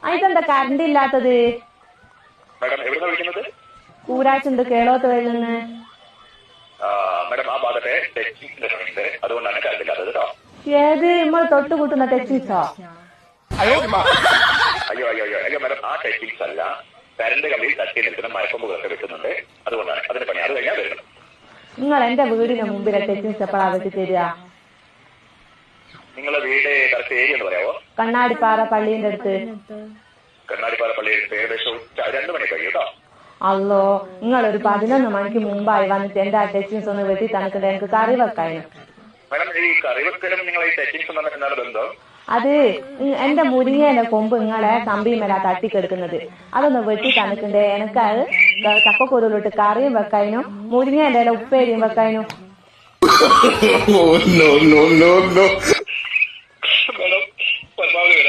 അതെന്താ കറണ്ട് ഇല്ലാത്തത്? മാഡം എവിടുന്ന വിളിക്കുന്നത്? കൂരാച്ചുണ്ട് കേളോത്ത് വരുന്ന. മാഡം ആ ഭാഗത്തെ ടെക്നിക്സിന്റെ സമയത്ത് അതുകൊണ്ടാണ് കറണ്ട് ഇല്ലാത്തത് കേട്ടോ. ഏത് നമ്മൾ തൊട്ടുകൂട്ടുന്ന ടെക്നിക്സോ? അയ്യോ അയ്യോ അയ്യോ അയ്യോ മാഡം, ആ ടെക്നിക്സ് അല്ല. കറണ്ട് കമ്പിയിൽ തട്ടി നിൽക്കുന്ന മരക്കൊമ്പുകളൊക്കെ വെക്കുന്നുണ്ട്, അതുകൊണ്ടാണ്. അതിന് പണി അത് കഴിഞ്ഞാൽ വരുന്നത്. നിങ്ങൾ എന്റെ വീടിന് മുമ്പിലെ ടെക്നിക്സ് എപ്പോഴാ വെട്ടി തരിക? നിങ്ങളെ വീട് കറക്റ്റ് ഏരിയ എന്ന് പറയാവോ? കണ്ണാടിപ്പാറ പള്ളീന്റെ അടുത്ത്. കണ്ണാടിപ്പാറ പള്ളി ഏകദേശം 2 മണി കഴിയും കേട്ടോ. അല്ലോ, നിങ്ങളൊരു 11 മണിക്ക് മുമ്പായി വന്നിട്ട് എന്റെ ആ ടെക്നിക്സ് ഒന്ന് വെട്ടി തന്നിട്ട് എനിക്ക് കറി വെക്കാനും. മാഡം ഈ കറി വെക്കലും നിങ്ങൾ ഈ ടെക്നിക്സ് എന്താണ് ബന്ധം? അത് എന്റെ മുരിങ്ങേന്റെ കൊമ്പ് നിങ്ങളെ കമ്പിമേല തട്ടിക്കെടുക്കുന്നത്, അതൊന്ന് വെട്ടി തന്നിട്ടുണ്ട്. എനിക്ക് അത് ചക്കക്കുരുളിട്ട് കറിയും വെക്കാനും മുരിങ്ങേന്റെ ഉപ്പേരിയും വെക്കാനും.